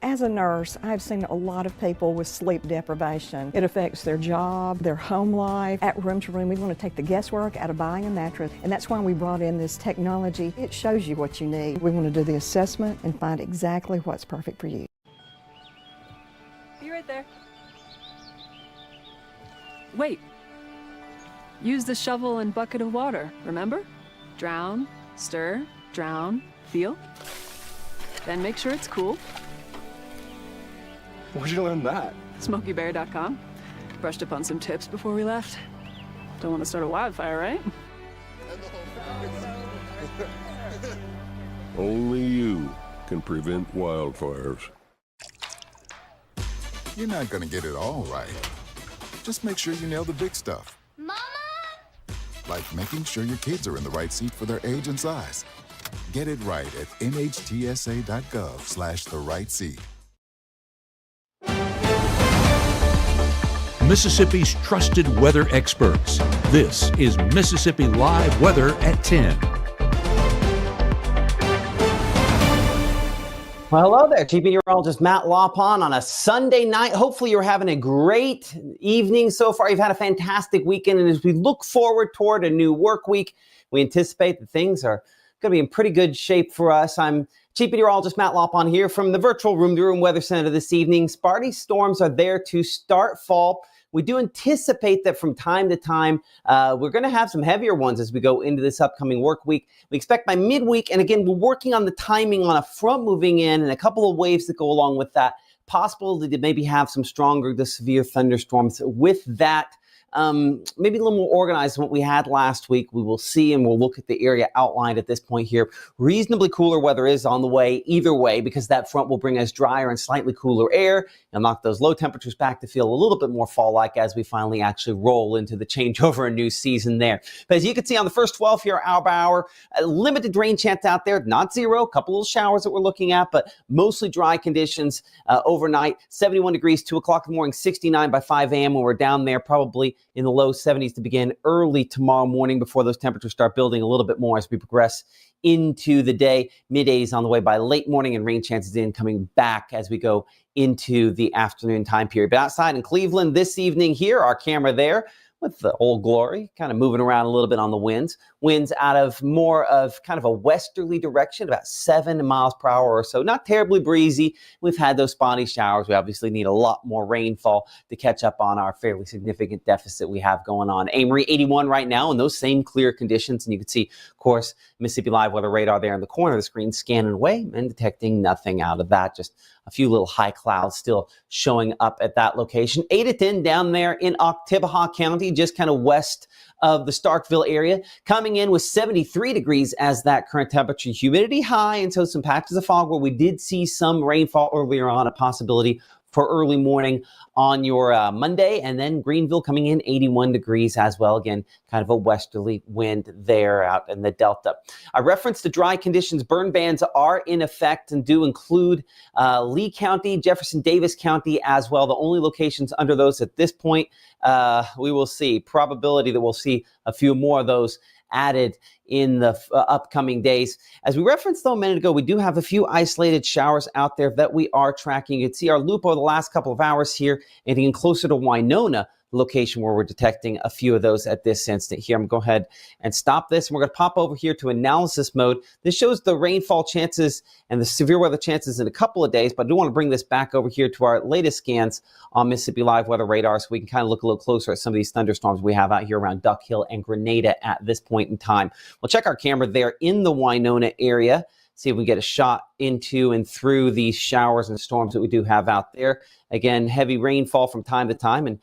As a nurse, I've seen a lot of people with sleep deprivation. It affects their job, their home life. At Room to Room, we want to take the guesswork out of buying a mattress, and that's why we brought in this technology. It shows you what you need. We want to do the assessment and find exactly what's perfect for you. Be right there. Wait. Use the shovel and bucket of water, remember? Drown, stir, drown, feel. Then make sure it's cool. Where'd you learn that? SmokeyBear.com. Brushed up on some tips before we left. Don't want to start a wildfire, right? Only you can prevent wildfires. You're not gonna get it all right. Just make sure you nail the big stuff. Mama! Like making sure your kids are in the right seat for their age and size. Get it right at nhtsa.gov/the-right-seat. Mississippi's trusted weather experts. This is Mississippi Live Weather at 10. Well, hello there, Chief Meteorologist Matt Lawpon on a Sunday night. Hopefully you're having a great evening so far. You've had a fantastic weekend, and as we look forward toward a new work week, we anticipate that things are going to be in pretty good shape for us. I'm Chief Meteorologist Matt Lawpon here from the virtual Room to Room Weather Center this evening. Sparty storms are there to start fall. We do anticipate that from time to time, we're going to have some heavier ones as we go into this upcoming work week. We expect by midweek, and again, we're working on the timing on a front moving in and a couple of waves that go along with that. Possible to maybe have some stronger to severe thunderstorms with that. Maybe a little more organized than what we had last week. We will see, and we'll look at the area outlined at this point here. Reasonably cooler weather is on the way either way, because that front will bring us drier and slightly cooler air and knock those low temperatures back to feel a little bit more fall-like as we finally actually roll into the changeover and new season there. But as you can see on the first 12 here, hour by hour, a limited rain chance out there, not zero, a couple of showers that we're looking at, but mostly dry conditions overnight. 71 degrees, 2 o'clock in the morning, 69 by 5 a.m. when we're down there, probably in the low 70s to begin early tomorrow morning before those temperatures start building a little bit more as we progress into the day. Mid-80s on the way by late morning, and rain chances coming back as we go into the afternoon time period. But outside in Cleveland this evening here, our camera there with the Old Glory kind of moving around a little bit on the winds. Winds out of more of kind of a westerly direction, about 7 miles per hour or so. Not terribly breezy. We've had those spotty showers. We obviously need a lot more rainfall to catch up on our fairly significant deficit we have going on. Amory 81 right now in those same clear conditions. And you can see, of course, Mississippi Live Weather Radar there in the corner of the screen scanning away and detecting nothing out of that. Just a few little high clouds still showing up at that location. 8 at 10 down there in Oktibbeha County, just kind of west of the Starkville area, coming in with 73 degrees as that current temperature. Humidity high, and so some patches of fog where we did see some rainfall earlier on, a possibility for early morning on your Monday. And then Greenville coming in 81 degrees as well. Again, kind of a westerly wind there out in the Delta. I referenced the dry conditions. Burn bans are in effect and do include Lee County, Jefferson Davis County as well. The only locations under those at this point, we will see probability that we'll see a few more of those added in the upcoming days. As we referenced though a minute ago, we do have a few isolated showers out there that we are tracking. You can see our loop over the last couple of hours here, and getting closer to Winona, the location where we're detecting a few of those at this instant here. I'm going to go ahead and stop this, and we're going to pop over here to analysis mode. This shows the rainfall chances and the severe weather chances in a couple of days, but I do want to bring this back over here to our latest scans on Mississippi Live Weather Radar so we can kind of look a little closer at some of these thunderstorms we have out here around Duck Hill and Grenada at this point in time. We'll check our camera there in the Winona area, see if we get a shot into and through these showers and storms that we do have out there. Again, heavy rainfall from time to time, and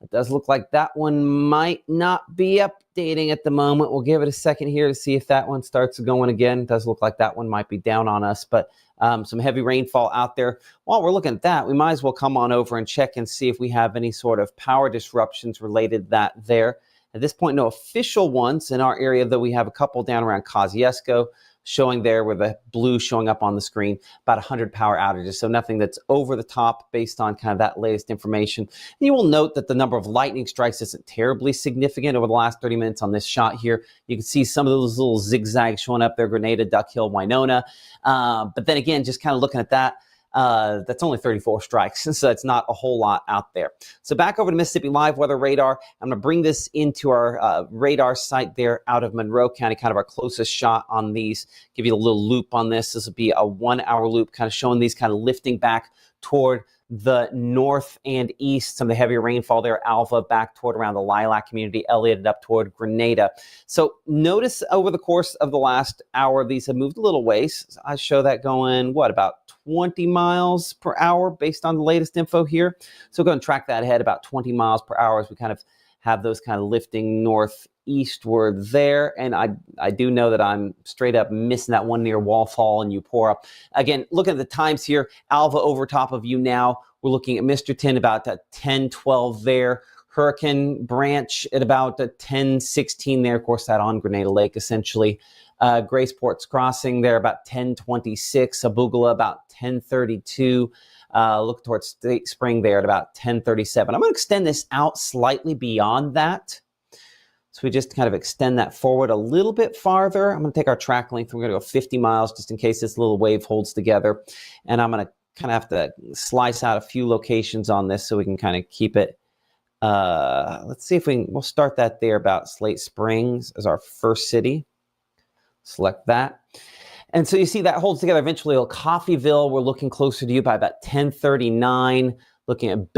it does look like that one might not be updating at the moment. We'll give it a second here to see if that one starts going again. It does look like that one might be down on us, but some heavy rainfall out there. While we're looking at that, we might as well come on over and check and see if we have any sort of power disruptions related to that there. At this point, no official ones in our area, though we have a couple down around Kosciuszko, showing there with the blue showing up on the screen, about 100 power outages. So nothing that's over the top based on kind of that latest information. And you will note that the number of lightning strikes isn't terribly significant over the last 30 minutes on this shot here. You can see some of those little zigzags showing up there, Grenada, Duck Hill, Winona. But then again, just kind of looking at that, That's only 34 strikes, so it's not a whole lot out there. So back over to Mississippi Live Weather Radar. I'm going to bring this into our radar site there out of Monroe County, kind of our closest shot on these. Give you a little loop on this. This will be a 1 hour loop, kind of showing these kind of lifting back toward the north and east. Some of the heavier rainfall there, Alva back toward around the Lilac community, Elliott up toward Grenada. So notice over the course of the last hour, these have moved a little ways. I show that going, about 20 miles per hour based on the latest info here. So go and track that ahead about 20 miles per hour as we kind of have those kind of lifting northeastward there. And I do know that I'm straight up missing that one near Wallfall and Eupora. Again, looking at the times here, Alva over top of you now. We're looking at Misterton about 10:12 there. Hurricane Branch at about 10:16 there. Of course, that on Grenada Lake essentially. Graceport's Crossing there about 10:26. Abugala about 10:32. Look towards State Spring there at about 10:37. I'm going to extend this out slightly beyond that. So we just kind of extend that forward a little bit farther. I'm going to take our track length. We're going to go 50 miles just in case this little wave holds together. And I'm going to kind of have to slice out a few locations on this so we can kind of keep it. Let's see if we'll start that there about Slate Springs as our first city. Select that. And so you see that holds together eventually. Coffeyville, we're looking closer to you by about 10:39. Looking at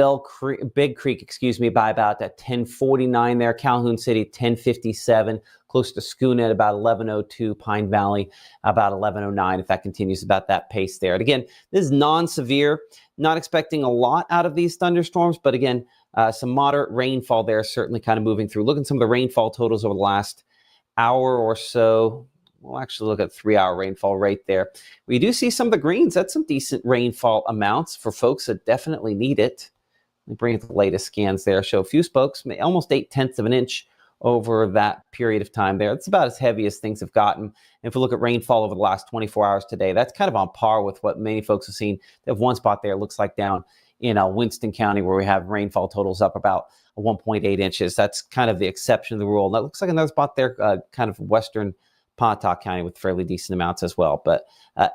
Big Creek, by about 10:49 there. Calhoun City, 10:57. Close to Schoona at about 11:02. Pine Valley, about 11:09. If that continues about that pace there. And again, this is non-severe. Not expecting a lot out of these thunderstorms, but again, some moderate rainfall there, certainly kind of moving through. Look at some of the rainfall totals over the last hour or so. We'll actually look at 3-hour rainfall right there. We do see some of the greens. That's some decent rainfall amounts for folks that definitely need it. Let me bring up the latest scans there. Show Fewspokes, almost 0.8 of an inch over that period of time there. It's about as heavy as things have gotten. And if we look at rainfall over the last 24 hours today, that's kind of on par with what many folks have seen. They have one spot there, looks like down in Winston County, where we have rainfall totals up about 1.8 inches. That's kind of the exception to the rule. And that looks like another spot there, kind of western Pontotoc County with fairly decent amounts as well. But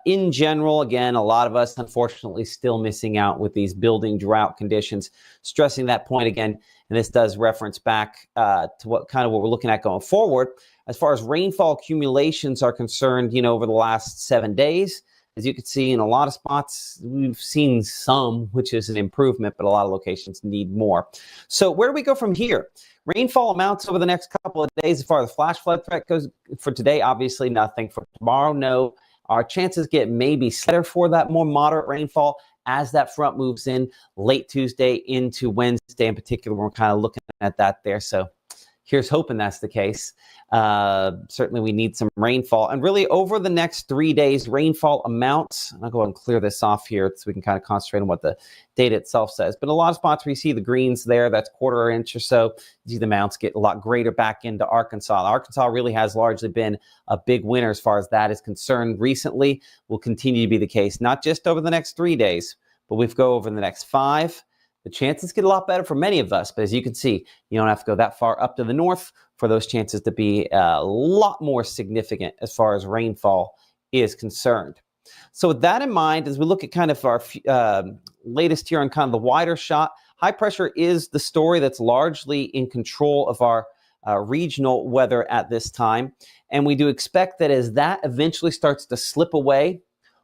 in general, again, a lot of us, unfortunately, still missing out with these building drought conditions. Stressing that point again, and this does reference back to what we're looking at going forward. As far as rainfall accumulations are concerned, over the last 7 days, as you can see in a lot of spots, we've seen some, which is an improvement, but a lot of locations need more. So where do we go from here? Rainfall amounts over the next couple of days as far as the flash flood threat goes. For today, obviously nothing. For tomorrow, no. Our chances get maybe better for that more moderate rainfall as that front moves in late Tuesday into Wednesday in particular. We're kind of looking at that there. So here's hoping that's the case. Certainly we need some rainfall. And really over the next 3 days, rainfall amounts, and I'll go ahead and clear this off here so we can kind of concentrate on what the data itself says. But a lot of spots where you see the greens there, that's 1/4 inch or so. You see the amounts get a lot greater back into Arkansas. Arkansas really has largely been a big winner as far as that is concerned recently. Will continue to be the case, not just over the next 3 days, but we've go over the next 5. The chances get a lot better for many of us, but as you can see, you don't have to go that far up to the north for those chances to be a lot more significant as far as rainfall is concerned. So with that in mind, as we look at kind of our latest here on kind of the wider shot, high pressure is the story that's largely in control of our regional weather at this time. And we do expect that as that eventually starts to slip away,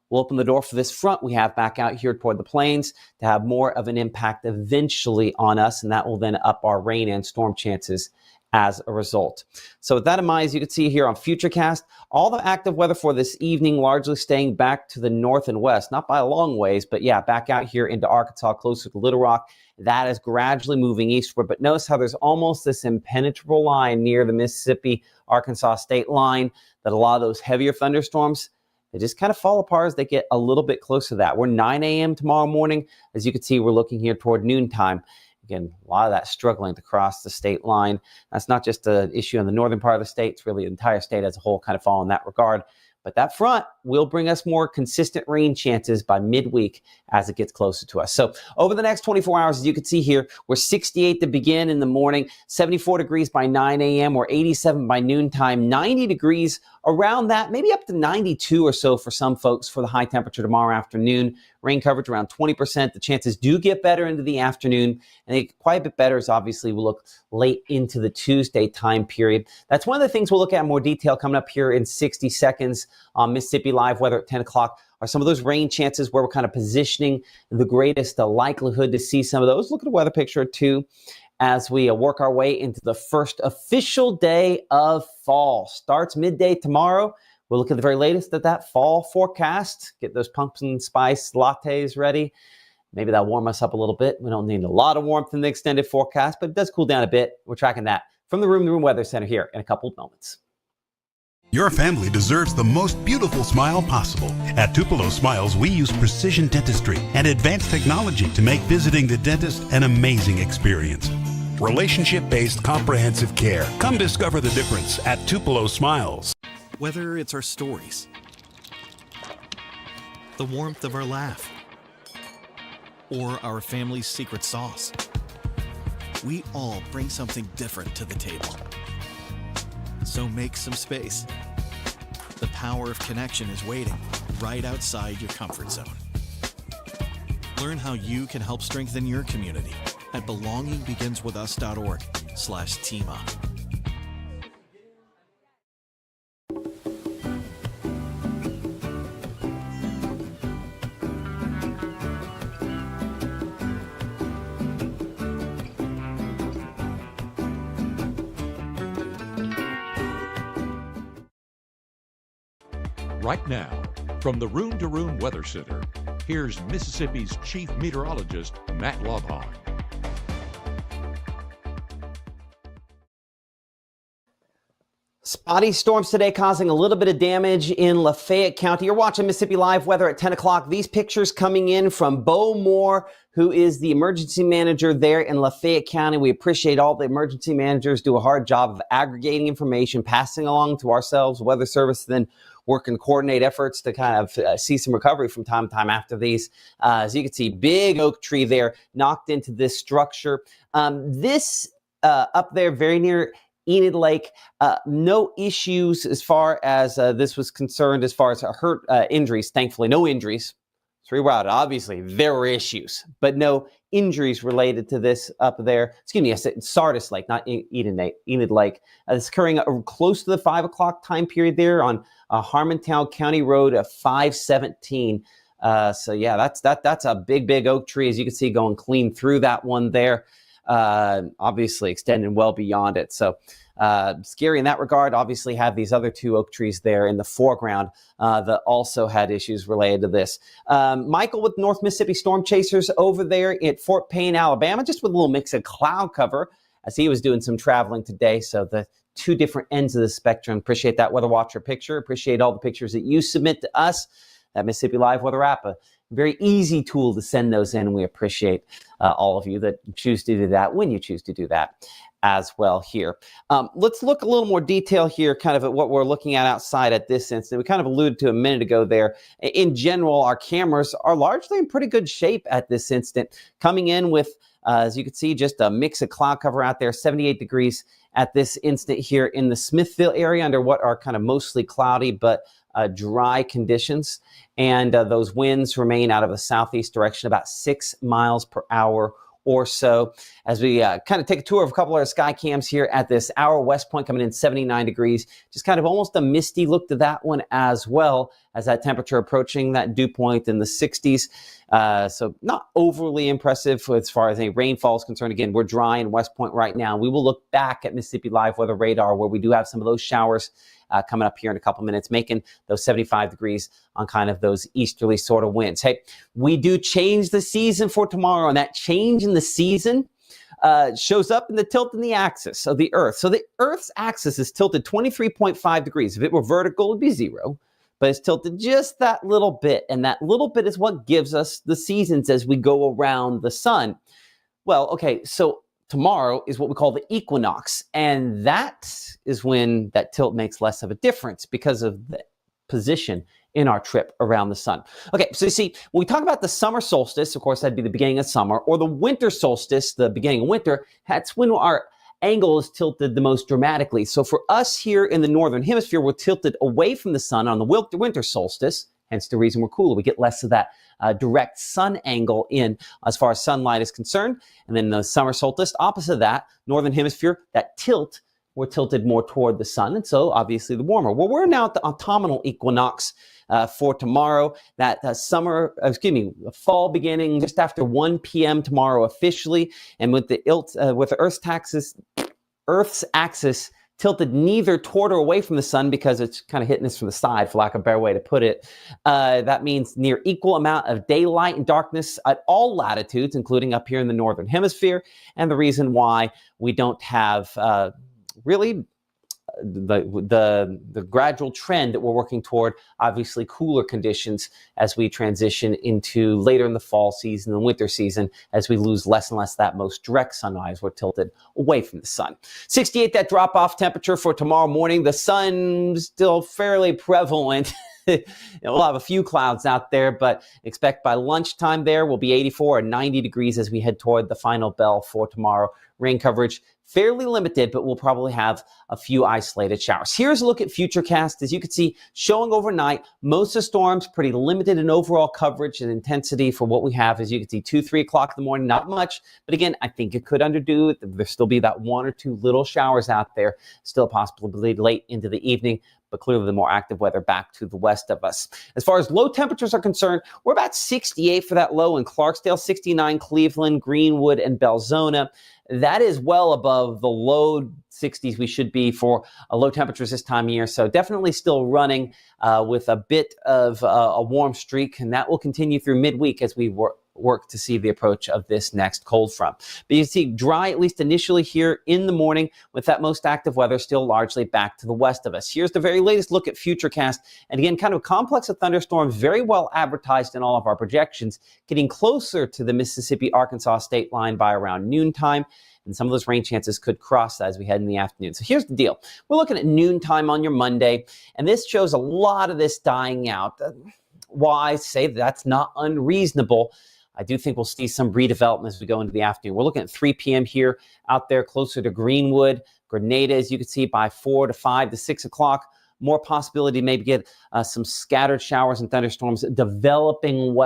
we'll open the door for this front we have back out here toward the plains to have more of an impact eventually on us, and that will then up our rain and storm chances as a result. So with that in mind, as you can see here on Futurecast, all the active weather for this evening largely staying back to the north and west, not by a long ways, but yeah, back out here into Arkansas, closer to Little Rock. That is gradually moving eastward, but notice how there's almost this impenetrable line near the Mississippi-Arkansas state line that a lot of those heavier thunderstorms, they just kind of fall apart as they get a little bit closer to that. We're 9 a.m. tomorrow morning. As you can see, we're looking here toward noontime. Again, a lot of that struggling to cross the state line. That's not just an issue in the northern part of the state. It's really the entire state as a whole kind of fall in that regard. But that front will bring us more consistent rain chances by midweek as it gets closer to us. So over the next 24 hours, as you can see here, we're 68 to begin in the morning, 74 degrees by 9 a.m. or 87 by noontime, 90 degrees around that, maybe up to 92 or so for some folks for the high temperature tomorrow afternoon. Rain coverage around 20%. The chances do get better into the afternoon, and they get quite a bit better as obviously we'll look late into the Tuesday time period. That's one of the things we'll look at in more detail coming up here in 60 seconds on Mississippi Live Weather at 10 o'clock. Are some of those rain chances where we're kind of positioning the greatest likelihood to see some of those. Look at a weather picture too as we work our way into the first official day of fall. Starts midday tomorrow. We'll look at the very latest at that fall forecast. Get those pumpkin spice lattes ready. Maybe that'll warm us up a little bit. We don't need a lot of warmth in the extended forecast, but it does cool down a bit. We're tracking that from the Room to Room Weather Center here in a couple of moments. Your family deserves the most beautiful smile possible. At Tupelo Smiles, we use precision dentistry and advanced technology to make visiting the dentist an amazing experience. Relationship-based comprehensive care. Come discover the difference at Tupelo Smiles. Whether it's our stories, the warmth of our laugh, or our family's secret sauce, we all bring something different to the table. So make some space. The power of connection is waiting right outside your comfort zone. Learn how you can help strengthen your community at belongingbeginswithus.org/teamup. Right now, from the Room to Room Weather Center, here's Mississippi's Chief Meteorologist, Matt Lobhon. Spotty storms today causing a little bit of damage in Lafayette County. You're watching Mississippi Live Weather at 10 o'clock. These pictures coming in from Bo Moore, who is the emergency manager there in Lafayette County. We appreciate all the emergency managers do a hard job of aggregating information, passing along to ourselves, Weather Service, then work and coordinate efforts to kind of see some recovery from time to time after these. As you can see, big oak tree there knocked into this structure. This up there very near Enid Lake, no issues as far as this was concerned, as far as hurt injuries, thankfully, no injuries. It's rerouted. Obviously, there were issues, but no injuries related to this up there. Excuse me, I said Sardis Lake, not Enid Lake. It's occurring close to the 5 o'clock time period there on Harmontown County Road 517. So yeah, that's a big oak tree, as you can see, going clean through that one there. Obviously extending well beyond it. So scary in that regard. Obviously have these other two oak trees there in the foreground that also had issues related to this. Michael with North Mississippi Storm Chasers over there at Fort Payne, Alabama, just with a little mix of cloud cover as he was doing some traveling today. So the two different ends of the spectrum. Appreciate that Weather Watcher picture. Appreciate all the pictures that you submit to us at Mississippi Live Weather app. Very easy tool to send those in. And we appreciate all of you that choose to do that when you choose to do that as well here. Let's look a little more detail here, kind of at what we're looking at outside at this instant. We kind of alluded to a minute ago there. In general, our cameras are largely in pretty good shape at this instant. Coming in with, as you can see, just a mix of cloud cover out there, 78 degrees at this instant here in the Smithville area under what are kind of mostly cloudy but dry conditions. And those winds remain out of a southeast direction, about 6 miles per hour or so. As we kind of take a tour of a couple of our sky cams here at this hour, West Point coming in 79 degrees, just kind of almost a misty look to that one as well, as that temperature approaching that dew point in the 60s. So not overly impressive as far as any rainfall is concerned. Again, we're dry in West Point right now. We will look back at Mississippi Live Weather Radar, where we do have some of those showers coming up here in a couple minutes, making those 75 degrees on kind of those easterly sort of winds. Hey, we do change the season for tomorrow, and that change in the season shows up in the tilt in the axis of the Earth. So the Earth's axis is tilted 23.5 degrees. If it were vertical, it'd be 0. But it's tilted just that little bit, and that little bit is what gives us the seasons as we go around the sun. Well, okay, so tomorrow is what we call the equinox, and that is when that tilt makes less of a difference because of the position in our trip around the sun. Okay, so you see, when we talk about the summer solstice, of course, that'd be the beginning of summer, or the winter solstice, the beginning of winter, that's when our angle is tilted the most dramatically. So for us here in the northern hemisphere, we're tilted away from the sun on the winter solstice, hence the reason we're cooler. We get less of that direct sun angle in as far as sunlight is concerned. And then the summer solstice, opposite of that, northern hemisphere, that tilt, we're tilted more toward the sun, and so obviously the warmer. Well, we're now at the autumnal equinox for tomorrow. That fall beginning just after 1 p.m. tomorrow officially, and with the Earth's axis tilted neither toward or away from the sun because it's kind of hitting us from the side, for lack of a better way to put it. That means near equal amount of daylight and darkness at all latitudes, including up here in the northern hemisphere, and the reason why we don't have really the gradual trend that we're working toward, obviously cooler conditions as we transition into later in the fall season and winter season, as we lose less and less that most direct sunrise. We're tilted away from the sun. 68, that drop-off temperature for tomorrow morning. The sun's still fairly prevalent. We'll have a few clouds out there, but expect by lunchtime there will be 84 and 90 degrees as we head toward the final bell for tomorrow. Rain coverage fairly limited, but we'll probably have a few isolated showers. Here's a look at Futurecast. As you can see, showing overnight, most of the storms pretty limited in overall coverage and intensity for what we have. As you can see, 2-3 o'clock in the morning, not much. But again, I think it could underdo it. There'll still be that 1 or 2 little showers out there, still possibly late into the evening, but clearly the more active weather back to the west of us. As far as low temperatures are concerned, we're about 68 for that low in Clarksdale, 69 Cleveland, Greenwood, and Belzona. That is well above the low 60s we should be for low temperatures this time of year. So definitely still running with a bit of a warm streak, and that will continue through midweek as we work to see the approach of this next cold front. But you see dry, at least initially here in the morning, with that most active weather still largely back to the west of us. Here's the very latest look at Futurecast. And again, kind of a complex of thunderstorms, very well advertised in all of our projections, getting closer to the Mississippi-Arkansas state line by around noontime. And some of those rain chances could cross that as we head in the afternoon. So here's the deal. We're looking at noontime on your Monday, and this shows a lot of this dying out. Why I say that's not unreasonable. I do think we'll see some redevelopment as we go into the afternoon. We're looking at 3 p.m. here out there closer to Greenwood, Grenada, as you can see, by 4 to 5 to 6 o'clock. More possibility to maybe get some scattered showers and thunderstorms developing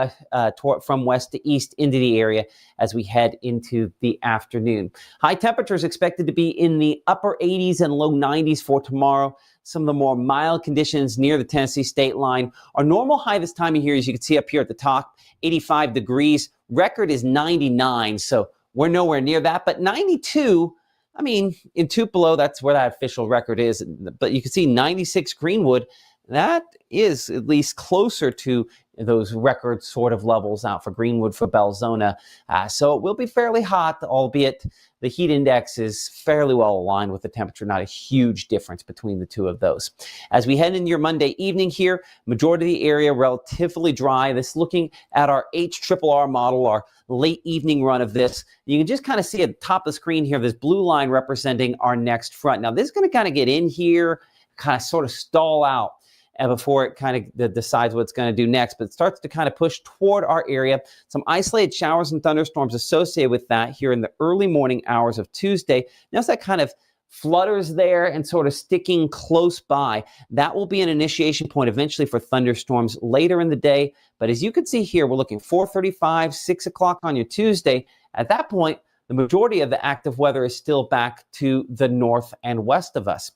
from west to east into the area as we head into the afternoon. High temperatures expected to be in the upper 80s and low 90s for tomorrow. Some of the more mild conditions near the Tennessee state line. Our normal high this time of year, as you can see up here at the top, 85 degrees. Record is 99, so we're nowhere near that. But 92, I mean, in Tupelo, that's where that official record is. But you can see 96 Greenwood. That is at least closer to those record sort of levels out for Greenwood, for Belzona. So it will be fairly hot, albeit the heat index is fairly well aligned with the temperature, not a huge difference between the two of those. As we head into your Monday evening here, majority of the area relatively dry. This looking at our HRRR model, our late evening run of this. You can just kind of see at the top of the screen here, this blue line representing our next front. Now, this is going to kind of get in here, kind of sort of stall out before it kind of decides what it's going to do next, but it starts to kind of push toward our area. Some isolated showers and thunderstorms associated with that here in the early morning hours of Tuesday. Notice that kind of flutters there and sort of sticking close by. That will be an initiation point eventually for thunderstorms later in the day. But as you can see here, we're looking 4:35, 6 o'clock on your Tuesday. At that point, the majority of the active weather is still back to the north and west of us.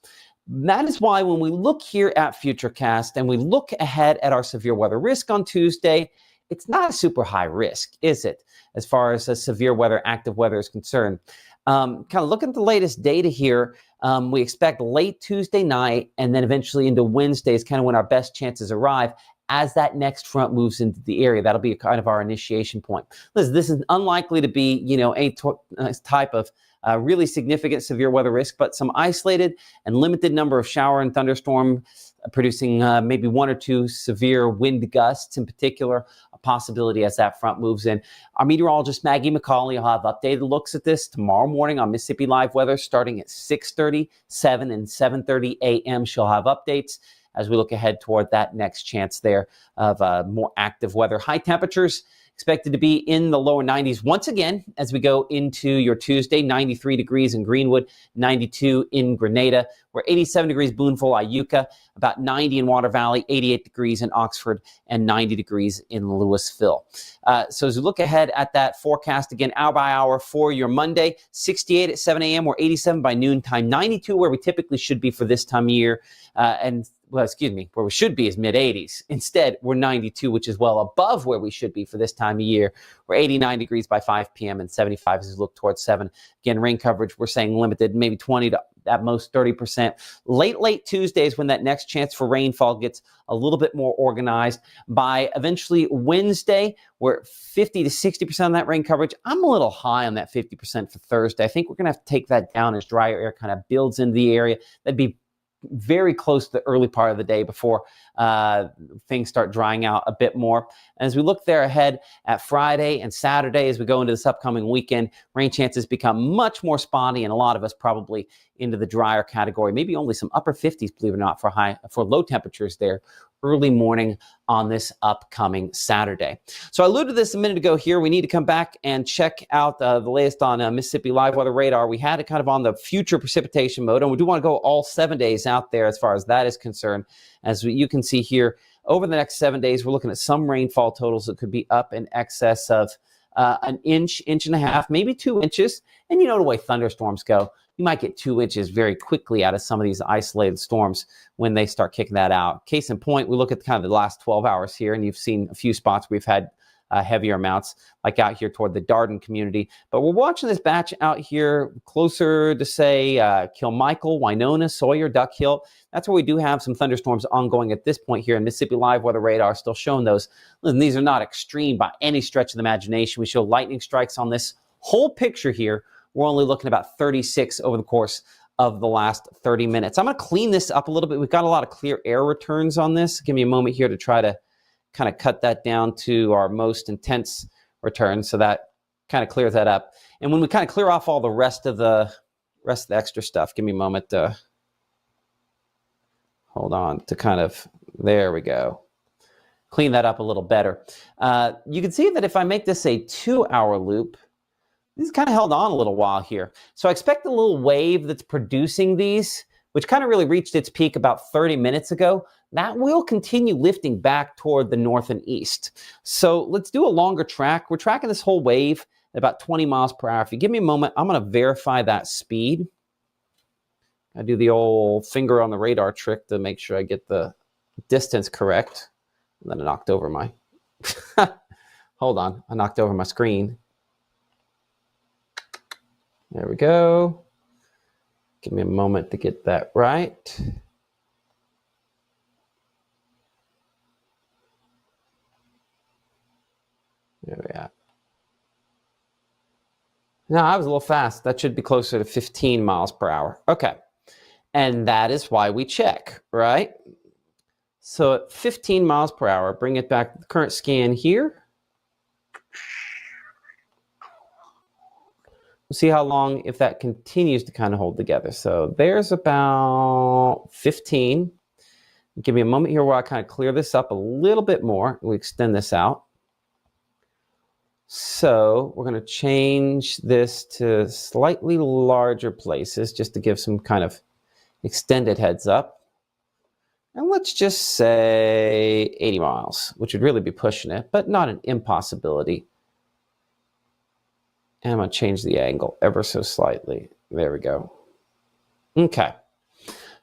That is why when we look here at Futurecast and we look ahead at our severe weather risk on Tuesday, it's not a super high risk, is it? As far as severe weather, active weather is concerned. Kind of look at the latest data here. We expect late Tuesday night and then eventually into Wednesday is kind of when our best chances arrive as that next front moves into the area. That'll be kind of our initiation point. Listen, this is unlikely to be, a type of really significant severe weather risk, but some isolated and limited number of shower and thunderstorm producing maybe 1 or 2 severe wind gusts in particular, a possibility as that front moves in. Our meteorologist Maggie McCauley will have updated looks at this tomorrow morning on Mississippi Live Weather starting at 6:30, 7 and 7:30 a.m. She'll have updates as we look ahead toward that next chance there of more active weather. High temperatures expected to be in the lower 90s once again as we go into your Tuesday. 93 degrees in Greenwood, 92 in Grenada. We're 87 degrees Boonville, Iuka, about 90 in Water Valley, 88 degrees in Oxford, and 90 degrees in Louisville. So as we look ahead at that forecast, again, hour by hour for your Monday, 68 at 7 a.m. We're 87 by noontime, 92 where we typically should be for this time of year, where we should be is mid-80s. Instead, we're 92, which is well above where we should be for this time of year. We're 89 degrees by 5 p.m. and 75 as we look towards 7. Again, rain coverage, we're saying limited, maybe 20 to at most 30%. Late Tuesdays when that next chance for rainfall gets a little bit more organized. By eventually Wednesday, we're 50 to 60% of that rain coverage. I'm a little high on that 50% for Thursday. I think we're going to have to take that down as drier air kind of builds into the area. That'd be very close to the early part of the day before things start drying out a bit more. As we look there ahead at Friday and Saturday, as we go into this upcoming weekend, rain chances become much more spotty, and a lot of us probably into the drier category. Maybe only some upper 50s, believe it or not, for low temperatures there early morning on this upcoming Saturday. So I alluded to this a minute ago here. We need to come back and check out the latest on Mississippi Live Weather Radar. We had it kind of on the future precipitation mode, and we do want to go all 7 days out there as far as that is concerned. As you can see here, over the next 7 days, we're looking at some rainfall totals that could be up in excess of an inch and a half, maybe 2 inches. And you know the way thunderstorms go. You might get 2 inches very quickly out of some of these isolated storms when they start kicking that out. Case in point, we look at kind of the last 12 hours here, and you've seen a few spots we've had heavier amounts, like out here toward the Darden community. But we're watching this batch out here closer to, say, Kilmichael, Winona, Sawyer, Duck Hill. That's where we do have some thunderstorms ongoing at this point here, in Mississippi Live Weather Radar still showing those. Listen, these are not extreme by any stretch of the imagination. We show lightning strikes on this whole picture here. We're only looking at about 36 over the course of the last 30 minutes. I'm going to clean this up a little bit. We've got a lot of clear air returns on this. Give me a moment here to try to kind of cut that down to our most intense return, so that kind of clears that up. And when we kind of clear off all the rest of the extra stuff, give me a moment to hold on to kind of, there we go, clean that up a little better. You can see that if I make this a 2-hour loop, this is kind of held on a little while here. So I expect the little wave that's producing these, which kind of really reached its peak about 30 minutes ago, that will continue lifting back toward the north and east. So let's do a longer track. We're tracking this whole wave at about 20 miles per hour. If you give me a moment, I'm going to verify that speed. I do the old finger on the radar trick to make sure I get the distance correct. And then I knocked over my, hold on, I knocked over my screen. There we go. Give me a moment to get that right. There we are. Now, I was a little fast. That should be closer to 15 miles per hour. Okay. And that is why we check, right? So at 15 miles per hour, bring it back to the current scan here. We'll see how long, if that continues to kind of hold together. So there's about 15. Give me a moment here where I kind of clear this up a little bit more. We extend this out. So we're going to change this to slightly larger places just to give some kind of extended heads up. And let's just say 80 miles, which would really be pushing it, but not an impossibility. And I'm going to change the angle ever so slightly. There we go. Okay.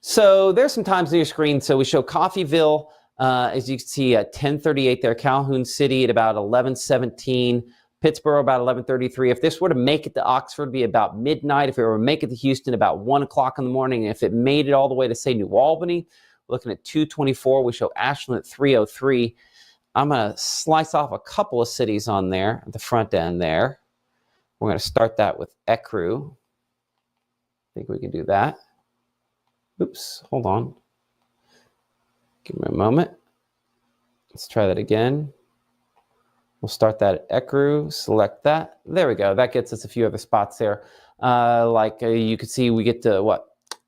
So there's some times on your screen. So we show Coffeyville, as you can see, at 10:38 there. Calhoun City at about 11:17. Pittsburgh about 11:33. If this were to make it to Oxford, it'd be about midnight. If it were to make it to Houston, about 1 o'clock in the morning. And if it made it all the way to, say, New Albany, looking at 2:24. We show Ashland at 3:03. I'm going to slice off a couple of cities on there at the front end there. We're going to start that with Ecru. I think we can do that. Oops, hold on. Give me a moment. Let's try that again. We'll start that at Ecru, select that. There we go. That gets us a few other spots there. You can see we get to,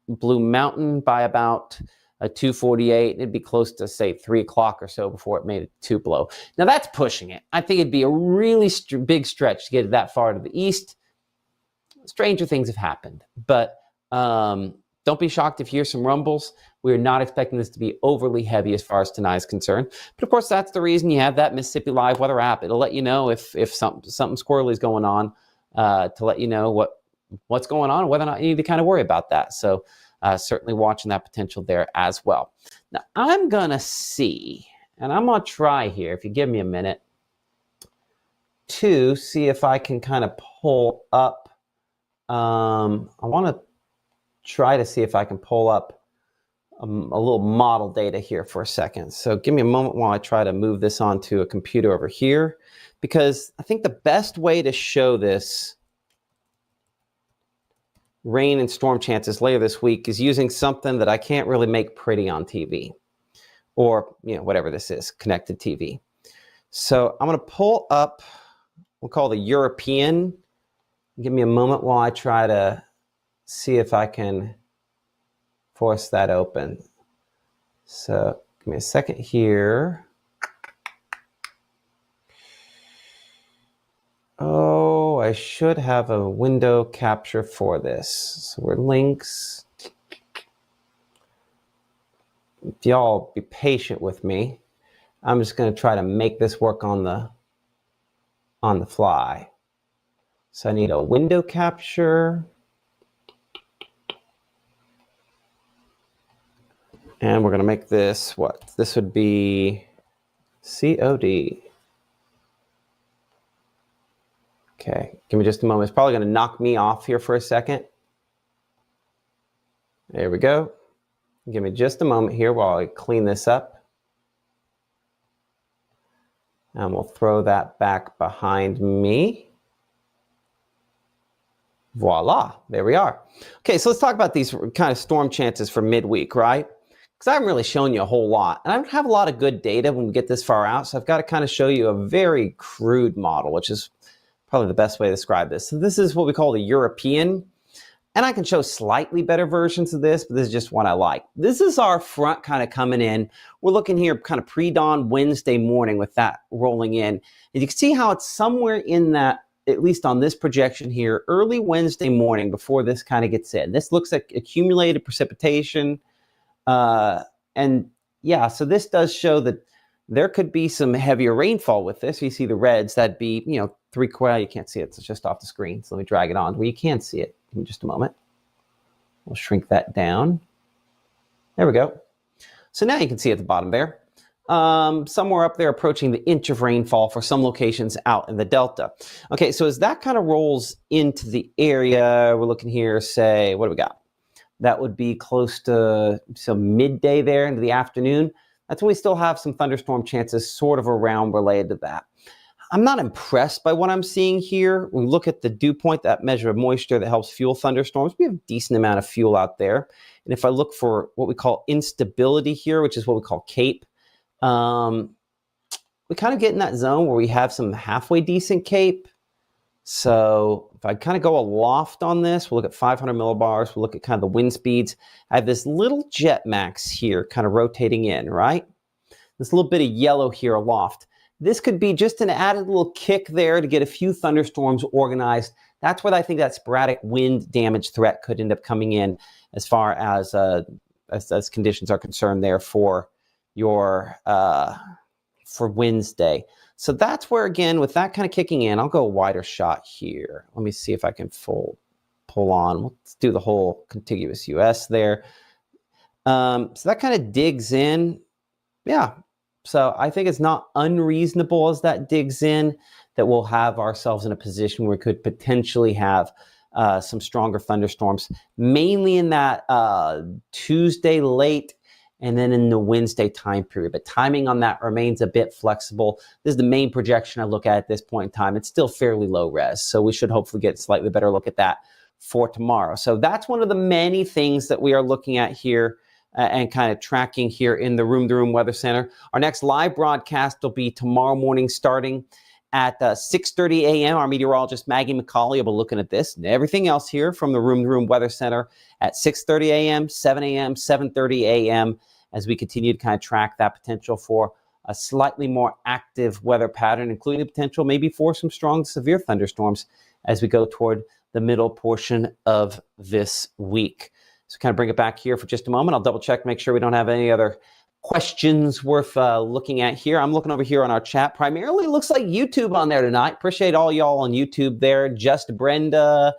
Blue Mountain by about a 248. It'd be close to, say, 3 o'clock or so before it made it to Tupelo. Now, that's pushing it. I think it'd be a really big stretch to get it that far to the east. Stranger things have happened, but don't be shocked if you hear some rumbles. We're not expecting this to be overly heavy as far as tonight is concerned. But of course, that's the reason you have that Mississippi Live weather app. It'll let you know if something squirrely is going on, to let you know what's going on and whether or not you need to kind of worry about that. So certainly watching that potential there as well. Now, I'm going to see, and I'm going to try here, if you give me a minute, to see if I can kind of pull up. I want to try to see if I can pull up a little model data here for a second. So give me a moment while I try to move this onto a computer over here, because I think the best way to show this rain and storm chances later this week is using something that I can't really make pretty on TV, or whatever this is, connected TV. So I'm going to pull up, we'll call the European. Give me a moment while I try to see if I can force that open. So give me a second here. Oh, I should have a window capture for this. So we're links. If y'all be patient with me, I'm just going to try to make this work on the fly. So I need a window capture. And we're going to make this what? This would be COD. Okay, give me just a moment. It's probably going to knock me off here for a second. There we go. Give me just a moment here while I clean this up. And we'll throw that back behind me. Voila, there we are. Okay, so let's talk about these kind of storm chances for midweek, right? Because I haven't really shown you a whole lot. And I don't have a lot of good data when we get this far out, so I've got to kind of show you a very crude model, which is probably the best way to describe this. So this is what we call the European. And I can show slightly better versions of this, but this is just what I like. This is our front kind of coming in. We're looking here kind of pre-dawn Wednesday morning with that rolling in. And you can see how it's somewhere in that, at least on this projection here, early Wednesday morning before this kind of gets in. This looks like accumulated precipitation. And yeah, so this does show that there could be some heavier rainfall with this. You see the reds, that'd be, well, you can't see it. It's just off the screen. So let me drag it on where you can see it. Give me just a moment. We'll shrink that down. There we go. So now you can see at the bottom there, somewhere up there approaching the inch of rainfall for some locations out in the Delta. Okay, so as that kind of rolls into the area, we're looking here, say, what do we got? That would be close to some midday there into the afternoon. That's when we still have some thunderstorm chances sort of around related to that. I'm not impressed by what I'm seeing here. We look at the dew point, that measure of moisture that helps fuel thunderstorms. We have a decent amount of fuel out there. And if I look for what we call instability here, which is what we call CAPE, we kind of get in that zone where we have some halfway decent CAPE. So if I kind of go aloft on this, we'll look at 500 millibars. We'll look at kind of the wind speeds. I have this little jet max here kind of rotating in, right? This little bit of yellow here aloft. This could be just an added little kick there to get a few thunderstorms organized. That's what I think that sporadic wind damage threat could end up coming in as far as conditions are concerned there for your for Wednesday. So that's where, again, with that kind of kicking in, I'll go a wider shot here. Let me see if I can pull on. Let's do the whole contiguous US there. So that kind of digs in. Yeah. So I think it's not unreasonable as that digs in that we'll have ourselves in a position where we could potentially have some stronger thunderstorms, mainly in that Tuesday late and then in the Wednesday time period. But timing on that remains a bit flexible. This is the main projection I look at this point in time. It's still fairly low res, so we should hopefully get a slightly better look at that for tomorrow. So that's one of the many things that we are looking at here and kind of tracking here in the Room to Room Weather Center. Our next live broadcast will be tomorrow morning starting At 6:30 a.m., our meteorologist Maggie McCauley will be looking at this and everything else here from the Room to Room Weather Center at 6:30 a.m., 7 a.m., 7:30 a.m. as we continue to kind of track that potential for a slightly more active weather pattern, including the potential maybe for some strong, severe thunderstorms as we go toward the middle portion of this week. So kind of bring it back here for just a moment. I'll double check, make sure we don't have any other questions worth looking at here. I'm looking over here on our chat. Primarily looks like YouTube on there tonight. Appreciate all y'all on YouTube there. Just Brenda,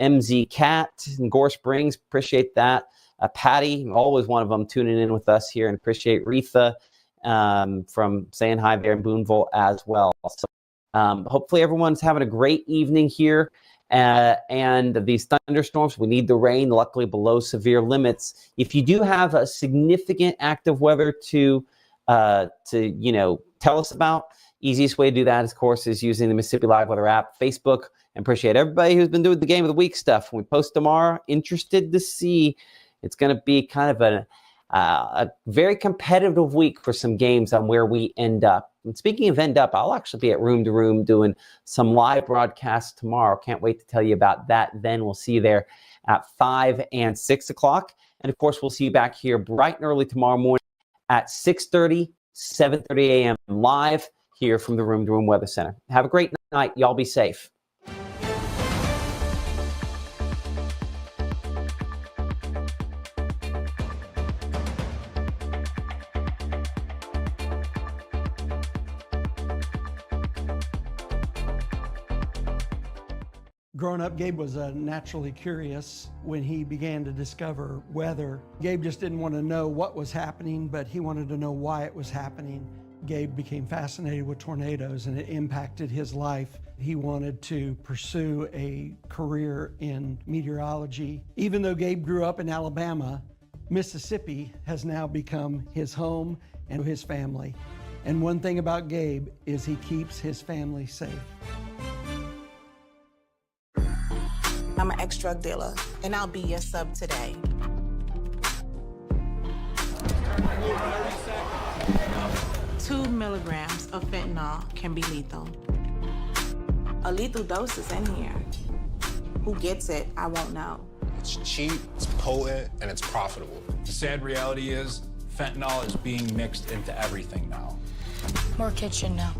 MZ Cat, and Gore Springs. Appreciate that. Patty, always one of them tuning in with us here, and appreciate Retha from saying hi there in Boonville as well. So hopefully everyone's having a great evening here. And these thunderstorms, we need the rain, luckily below severe limits. If you do have a significant active weather to tell us about, easiest way to do that, of course, is using the Mississippi Live Weather app, Facebook. And appreciate everybody who's been doing the Game of the Week stuff. When we post tomorrow, interested to see. It's going to be kind of a very competitive week for some games on where we end up. And speaking of end up, I'll actually be at Room to Room doing some live broadcasts tomorrow. Can't wait to tell you about that. Then we'll see you there at 5 and 6 o'clock. And of course, we'll see you back here bright and early tomorrow morning at 6:30, 7:30 a.m. live here from the Room to Room Weather Center. Have a great night. Y'all be safe. Growing up, Gabe was naturally curious when he began to discover weather. Gabe just didn't want to know what was happening, but he wanted to know why it was happening. Gabe became fascinated with tornadoes, and it impacted his life. He wanted to pursue a career in meteorology. Even though Gabe grew up in Alabama, Mississippi has now become his home and his family. And one thing about Gabe is he keeps his family safe. I'm an ex-drug dealer, and I'll be your sub today. Two milligrams of fentanyl can be lethal. A lethal dose is in here. Who gets it, I won't know. It's cheap, it's potent, and it's profitable. The sad reality is, fentanyl is being mixed into everything now. More kitchen now.